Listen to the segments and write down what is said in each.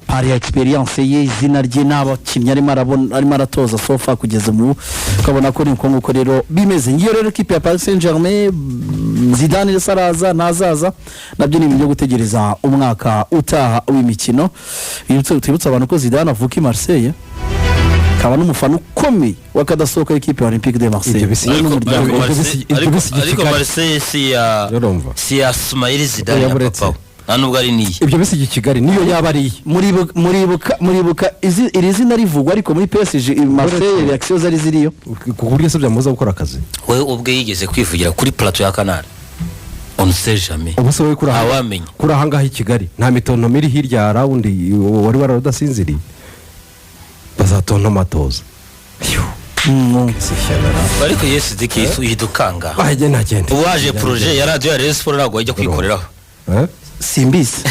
pari experience ye izina rye n'abakinnyi arimo aratoza sofa kugeza mu ukabona ko ni uko rero bimeze ngiyo rero equipe ya Paris Saint-Germain Zidane Saraza nazaza nabyo ni ibyo gutegereza umwaka utaha w'imikino. Twibutsa abantu ko Zidane avuka i Marseille kaba n'umufana ukomeye wakadasohoka equipe ya Olympique de Marseille ariko Marseille si ya Ismaïl Zidane ya papa nubwo ari niye ibyo bisi Kigali niyo yaba ari muribuka iri zina rivugwa ariko muri PSG Marseille reaction zari ziriyo ku buryo se byamuza gukora akazi. We ubwe yigeze kwivugira kuri plateau ya Canal on sait jamais ubuse we kuri ahangaha i Kigali nta mitono miri hirya round wari wararudasinziriye bazatonto matoza ariko yes dikisu yidukanga agenda uwaje projet ya radio ya Rayon Sport nagwa ajya kwikoreraho Simbisi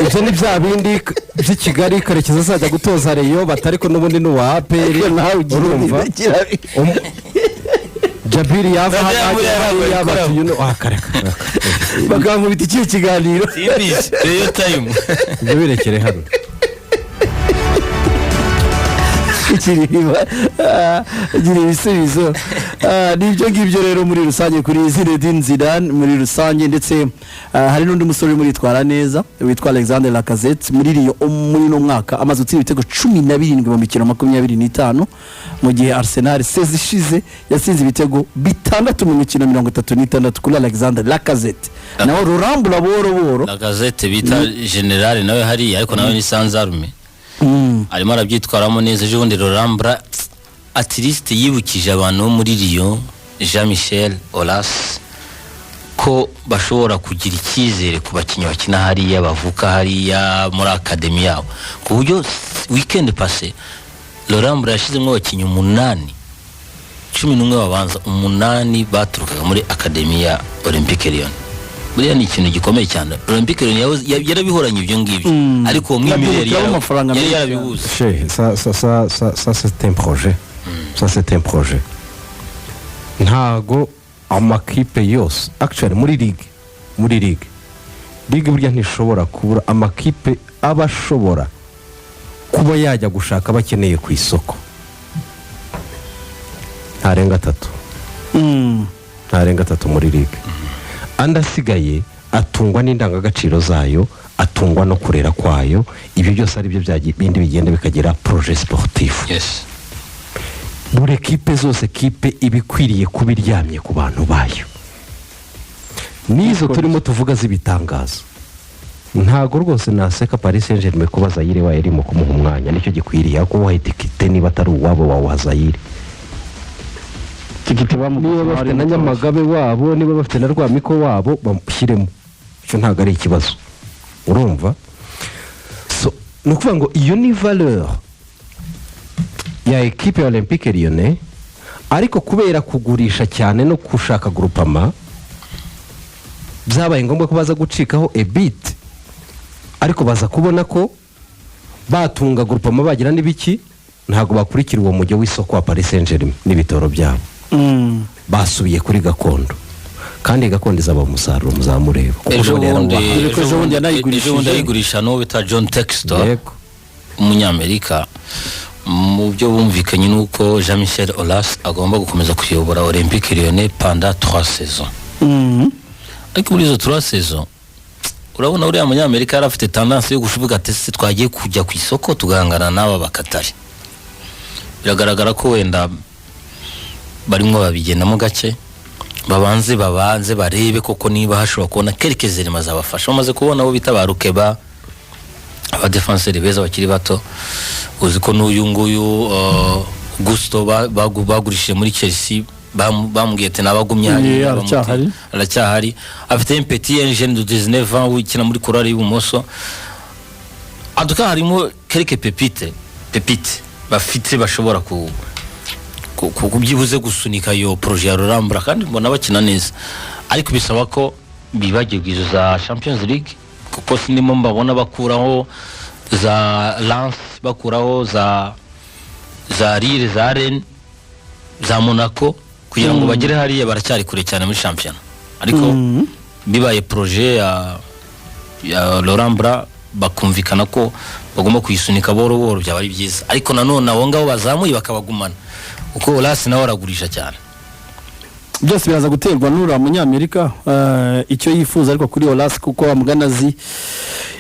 ibyo ni bya bindi by'i Kigali Karekezi azajya gutoza Rayon batari ko n'ubundi ni wa APR nawe urumva Jabiri yava y'abatuye akareka bakankubita iki kiganiro Simbisi Rayon time ibyo birekere hano gira ibisubizo nibyo ngibyo rero muri rusange kuri Zinedine Zidane muri rusange ndetse hari n'undi musore muri twara neza witwa Alexandre Lacazette muri Rio muri no mwaka amaze gutsinda ibitego 17 mu mikino 25 mu gihe Arsenal sezishize yasinze ibitego 6 mu mikino 36 kuri Alexandre Lacazette naho rurambura boro Lacazette bita general nawe hari ariko nawe ni Sanzarume arimo arabyitwaramo neza ejo bundi Rorambra atliste yibukije abantu muri Rio Jean-Michel Aulas ko bashobora kugira icyizere ku bakinnyi bakina hariya bavuka hariya muri academy yabo ku buryo weekend passé Rorambra yashizemo abakinnyi 8 11 babanza 8 baturukaga muri academy ya Olympique Lyon. Buriya ni ikintu gikomeye cyane. Olympique Lyon yarabihoranye ibyo ngibyo ariko umwimireri yari yarabibuze. Ça c'est un projet. Ça c'est un projet. Ntago amakipe yose actually muri ligue burya ntishobora kubura amakipe abashobora kuba yajya gushaka bakeneye ku isoko ntarenga 3 muri ligue. Andasigaye atungwa n'indangagaciro zayo, atungwa no kurera kwayo, ibyo byose ari byo bindi bigenda bikagera projet sportif. Yes. Buri equipe zose equipe ibikwiriye kubiryamye ku bantu bayo. Nizo turimo tuvuga zibitangaza. Ntago rwose naseka Paris Saint-Germain kuba Zaire wa yarimo kumuha umwanya nicyo gikwiriye ko wahitikite niba atari uwabo wa Zaire. Niba bafite na Nyamagabe wabo niba bafite na Rwamiko wabo bamushyiremo cyo ntago ari ikibazo urumva. So nukuvuga ngo iyo ni valeur ya equipe ya Olympique Lyonnais ariko kubera kugurisha cyane no kushaka groupama byabaye ngombwa ko baza gucikaho ebit ariko baza kubona ko batunga groupama bagira n'ibiki ntago bakurikira uwo mujyo w'isoko wa Paris Saint-Germain n'ibitoro byabo. Basubiye kuri gakondo kandi gakondo izaba umusaruro muzamureba ejo bundi yanayigurisha no bita John Textor umunyamerika mu byo bumvikanye nuko Jean-Michel Aulas agomba gukomeza kuyobora Olympique Lyonnais pendant 3 saisons. Ariko muri izo 3 saisons urabona uri umunyamerika yarafite tendance yo gushubuka ati se twagiye kujya ku isoko tugangana n'aba bakatari. Biragaragara ko wenda barimo babigendamo gake babanze barebe koko niba hashobora kubona quelques éléments zabafasha. Bamaze kubona abo bita barukeba aba défenseurs beza bakiri bato uzi ko n'uyu nguyu Gusto bagurishije muri Chelsea bambwiye ati nabagumye aracyahari afite un petit jeune de 19 ans wikina muri Korali y'Ubumoso. Aduka harimo quelques pépites bafite bashobora kubyibuze gusunika yo projet ya Rorambra kandi mbona bakina neza ariko bisaba ko bibagirwa za Champions League kuko sinimo mbabona bakuraho za Lens bakuraho za Lille za Rennes za Monaco kugira ngo bagere hariya baracyari kure cyane muri champion ariko bibaye projet ya Laurent Blanc bakumvikana ko bagomba kuyisunika boro boro byaba ari byiza ariko nanone abo ngabo bazamuye bakabagumana uko Olas nawe aragurisha cyane byose biraza guterwa n'ura munyamerika icyo yifuza ariko kuri Olas kuko amuganazi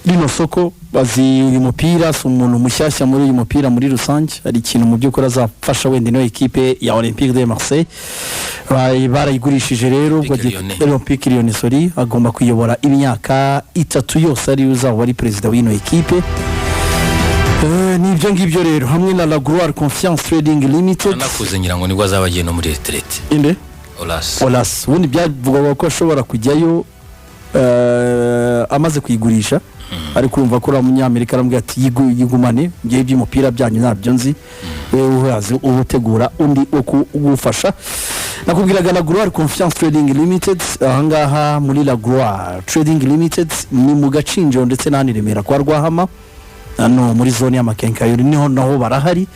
rino soko bazi uyu mupira si umuntu mushyashya muri uyu mupira muri rusange ari ikintu mu by'ukuri azafasha wenda ino ekipe ya Olympique de Marseille barayigurishije rero Olympique Lyonnais agomba kuyobora imyaka 3 yose ari uzaba ari president w'ino ekipe. Nibyo ngibyo rero hamwe na La Gloire Confiance Trading Limited nakuze ngira ngo nibwo azabagiye no muri retraite inde Olas ubundi byavuga ko ashobora kujyayo amaze kuyigurisha ariko urumva ko umunyamerika arambwira ati yigumane ngiye by'umupira byanyu nabyo nzi uhaze ubutegura undi ukugufasha nakubwiraga La Gloire Confiance Trading Limited ahangaha muri La Gloire Trading Limited ni mu Gacinjo ndetse n'ahandi Remera kwa Rwahama hano muri zone y'amakenkayori niho naho barahari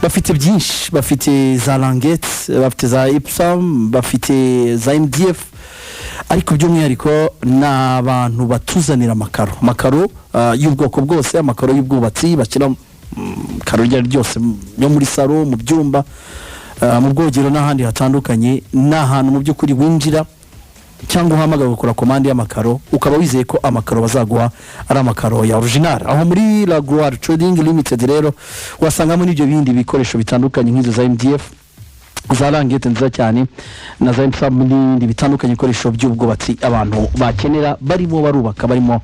bafite byinshi bafite za Languettes bafite za Ipsam bafite za MDF ariko by'umwihariko n'abantu batuzanira amakaro y'ubwoko bwose amakaro y'ubwubatsi bakira karo ryose yo muri salo mu byumba mu bwogero n'ahandi hatandukanye n'ahantu mu by'ukuri winjira cyangwa uhamagara gukora commande y'amakaro ukaba wizeye ko amakaro bazaguha ari amakaro ya original aho muri La Gloire Trading Limited rero wasangamo n'ibyo bindi bikoresho bitandukanye nk'izo za MDF za Languettes nziza cyane na za n'ibindi bitandukanye ikoresho by'ubwubatsi abantu bakenera barimo barubaka barimo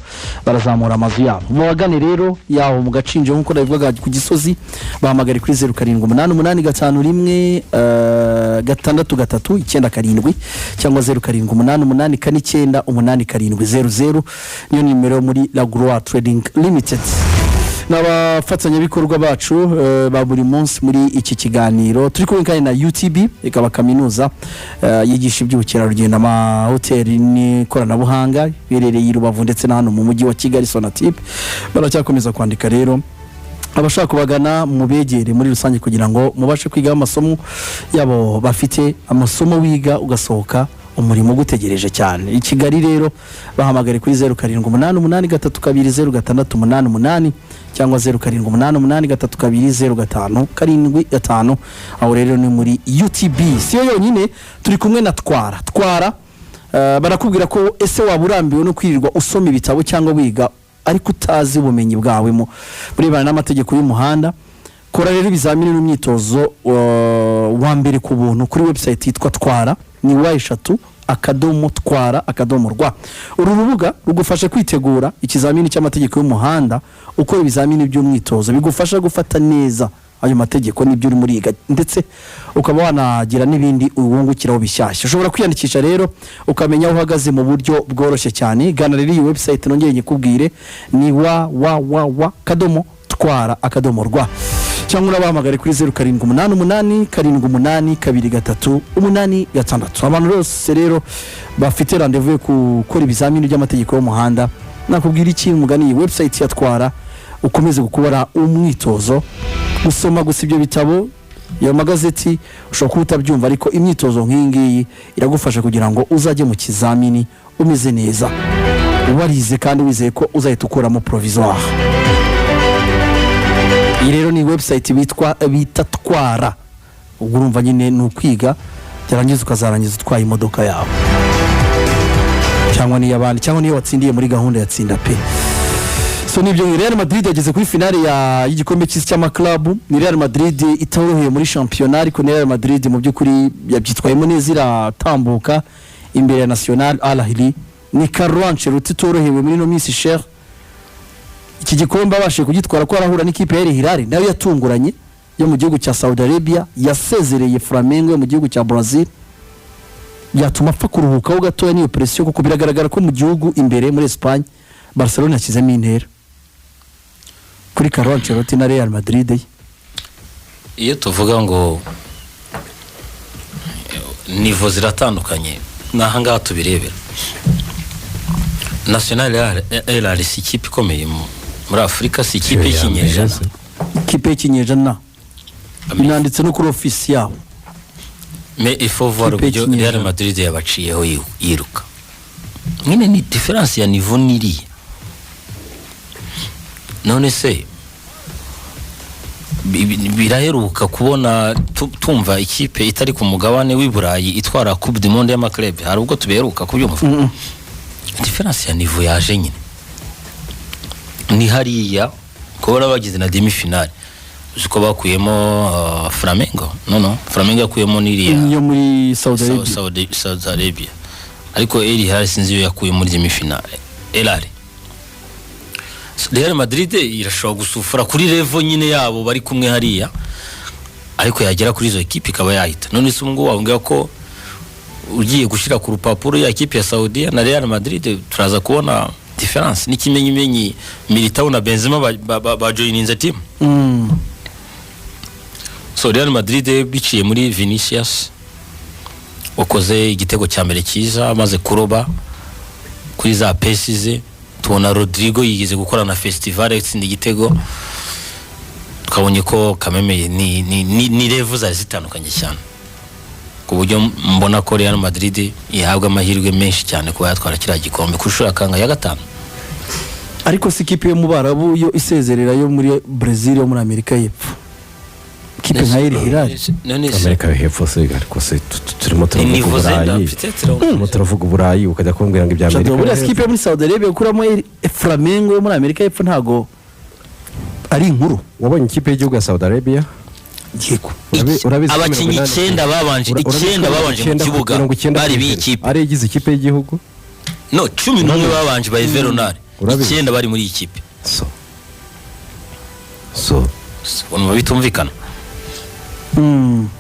barazamura amazu yabo mubagane rero yaho mu Gacinjo nkuko nabivuga ku Gisozi bahamagara kuri 078851 633 cyangwa 0788498800 niyo nimero muri La Gloire Trading Limited. N'abafatsanyabikorwa bacu ba buri munsi muri iki kiganiro turi kumwe kandi na UTB ikaba kaminuza yigisha iby'ubukerarugendo amahoteli n'ikoranabuhanga birereye i Rubavu ndetse na hano mu mujyi wa Kigali Sonatip baracyakomeza kwandika rero abashaka kubagana mu begere muri rusange kugira ngo mubashe kwiga amasomo yabo bafite amasomo wiga ugasohoka umurimo gutegereje cyane i Kigali rero bahamagare kuri 0788320688 cyangwa 0788320575 aho rero ni muri UTB siyo yonyine turi kumwe na Twara barakubwira ko ese waburambiwe no kwirirwa usoma ibitabo cyangwa wiga ariko utazi ubumenyi bwawe mu burebana n'amategeko y'umuhanda kora rero ibizamini n'imyitozo wa mbere ku buntu kuri website yitwa Twara ni wa3 akadomo twara akadomo rwa uru rubuga rugufasha kwitegura ikizamini cy'amategeko y'umuhanda ukora ibizamini by'umwitozo bigufasha gufata neza ayo mategeko n'ibyo uri muriga ndetse ukaba wanagira n'ibindi uwungukiraho bishyashya ushobora kwiyandikisha rero ukamenya aho uhagaze mu buryo bworoshye cyane gana rero iyi website nongeye nyikubwire ni wa kadomo twara akadomo rwa cyangwa urabahamagare kuri 0788782386 abantu bose rero bafite rendez-vous gukora ibizamini by'amategeko y'umuhanda nakubwira iki umugani iyi website yatwara ukomeze gukora umwitozo gusoma gusa ibyo bitabo ya magazeti ushobora kuba utabyumva ariko imyitozo nk'ingiyi iragufasha kugira ngo uzajye mu kizamini umeze neza warize kandi wizeye ko uzahita ukuramo provisoire. Iyi rero ni website bita Twara urumva nyine n'ukwiga cyarangiza ukazarangiza utwaye imodoka yawe cyangwa ni yabandi cyangwa niyo watsindiye muri gahunda yatsinda pe. So nibyo Real Madrid yageze kuri finale y'igikombe cy'isi cy'amaklabu ni Real Madrid itoroheye muri championnat ariko Real Madrid mu by'ukuri yabyitwayemo neza iratambuka imbere ya National Al Ahly ni Carlo Ancelotti torohewe muri no Miss Cher iki gikombe abashe kugitwara ko arahura n'ikipe ya Hilal nayo yatunguranye yo mu gihugu cya Saudi Arabia yasezereye Flamengo mu gihugu cya Brazil yatuma apfa kuruhukaho gatoya niyo pressure kuko biragaragara ko mu gihugu imbere muri Espagne Barcelona yakizemo intera kuri Carlo Ancelotti na Real Madrid. Iyo tuvuga ngo nivo ziratandukanye nahanga tubirebera National Al Ahly si ikipe ikomeye muri Afrika si ikipe y'ikinyejana ikipe y'ikinyejana inanditse no kuri office yabo mais il faut voir uburyo Real Madrid yabaciyeho yiruka nyine ni difference ya niveau niri none se biraheruka kubona tumva ikipe itari ku mugabane w'i Burayi itwara Coupe du Monde y'amaklub, hari ubwo tuberuka kubyumva. Difference ya niveau yaje nyine ni hariya kubera bagize na demi finale, uko bakuyemo Flamengo Flamengo yakuyemo n'iriya yo muri Saudi Arabia, ariko Eri hari sinzi yo yakuye muri demi finale. Real Madrid irashobora gusufura kuri level nyine yabo bari kumwe hariya, ariko yagera kuri izo ekipe ikaba yahita. None se ngo wabwira ko ugiye gushira ku rupapuro ya ekipe ya Saudi na Real Madrid, turaza kubona difference n'ikimenyimenyi. Militao na Benzema ba joininze team. So Real Madrid biciye muri Vinicius wakoze igitego cya mbere cyiza, amaze kuroba kuri za pesize. Tubona Rodrigo yigeze gukora na festival itsinda igitego, twabonye ko Kameme ni level zari zitandukanye cyane, ku buryo mbona ko Real Madrid ihabwa amahirwe menshi cyane kuba yatwara kiriya gikombe kushura kanga ya gatanu. Ariko si ikipe yo mu Barabu yo isezerera yo muri Brazil yo muri Amerika y'Epfo, ikipe nka Hilal Amerika y'Epfo se ariko se turimo turavuga Burayi ukajya kumbwira ngo ibya Amerika. Buriya ikipe yo muri Saudi Arabia ukuramo Flamengo yo muri Amerika y'Epfo ntago ari inkuru. Wabonye ikipe y'igihugu ya Saudi Arabia? Yego. Abakinnyi 9 babanje mu kibuga bari b'ikipe. Ari igize ikipe y'igihugu? No, 11 babanje ba Veronal. 9 bari muri ikipe. So ono bitumvikana.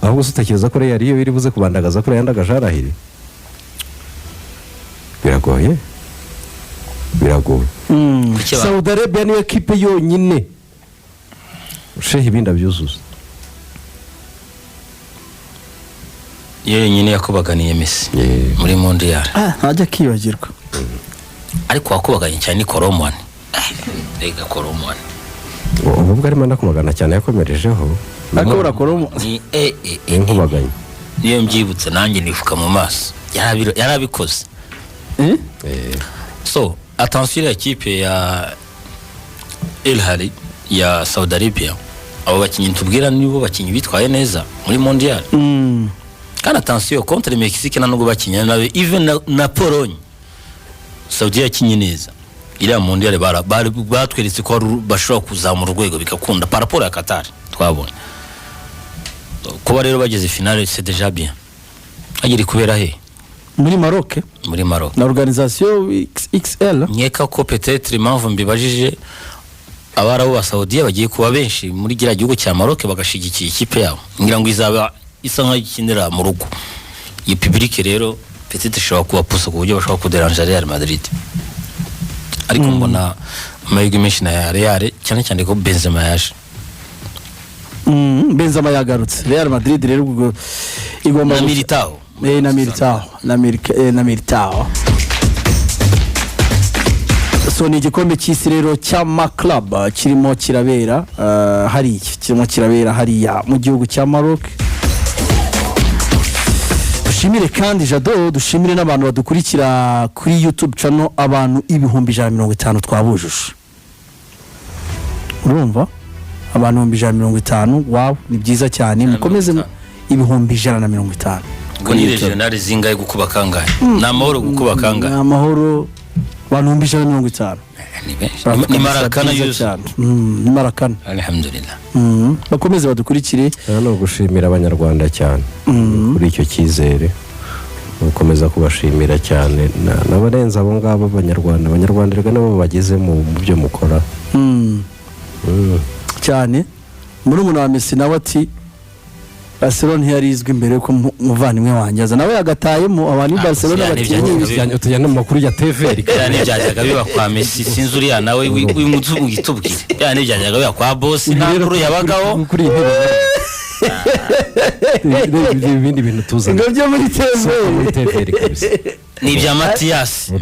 Ahubwo utakiza ko Real iyo iri buze kubandagaza ko yandagaje arahiri. Biragoye. Saudi Arabia niyo ekipe yonyine Shehe ibinda byuzuza. Nyine yakubaganiye Messi muri Mondial. Ntajya kibagirwa. Ariko wakubaganye cyane Koromani. Rega Koromani. Ubwo arimo ndakumagana cyane yakomerejeho. Akora Koromo ni inkubaganye. Niyo mbyibutse nanjye nifuka mu maso. Yarabikoze. So, attention ya equipe ya Hilal ya Saudi Arabia. Abo bakinyi tubwira nibo bakinyi bitwaye neza muri Mondial. Kana attention contre Mexique nanubwo bakinya nawe even na Pologne. Saudi yakinye neza. Iriya Mondial batweretse ko bashobora kuzamura urwego bikakunda par rapport ya Qatar twabonye. Kuba rero bageze finale c'est déjà bien. Agiri kubera he? Muri Maroc. Na organisation XL. Nyeka ko peut-être impamvu mbibajije Abarabu ba Saudi bagiye kuba benshi muri gira gihugu cya Maroc bagashigikiye ikipe yabo. Ngira ngo izaba isa nka ikinira mu rugo. Iyi public rero peut-être ishobora kuba puso ku buryo bashobora kuderanger Real Madrid. Ariko mbona amahirwe menshi na Real cyane cyane ko Benzema yaje. Benzema yagarutse. Real Madrid rero ubwo igomba na Militao. Na Militao. So ni igikombe cy'isi rero cy'ama club kirimo kirabera hariya mu gihugu cya Maroc. Dushimire kandi Jado, dushimire n'abantu badukurikira kuri YouTube channel, abantu 150 twabujuje. Urumva? Abantu 150, wow, ni byiza cyane. Mukomeze 150. Ngo ni regional zingaye gukuba kangahe? Namahoro gukuba kangahe? Namahoro abantu 150. Ni Marakana yuzu. Ni Marakana. Alhamdulillah. Bakomeze badukurikire. No gushimira abanyarwanda cyane kuri icyo cyizere. Ukomeza kubashimira cyane n'abarenza abo ngabo abanyarwanda rega nabo bageze mu byo mukora. Cyane muri umuntu wa Messi nawe ati Barcelona yarizwe imbere ko muvandimwe wanjye aza nawe yagatayemo abantu i Barcelona batinye ibijyanye tujyana mu makuru ya TV cyane byajyaga biba kwa Messi sinzi uriya nawe w'imutsu gitubwire cyane byajyaga biba kwa boss ntakuru yabagaho kuri intebe ibindi bintu tuzana ngo byo muri TV kabisa ni bya Matias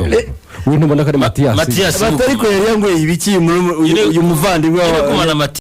we ntubona ko ari Matias batari ko yari yangoye ibiki uyu muvandimwe wa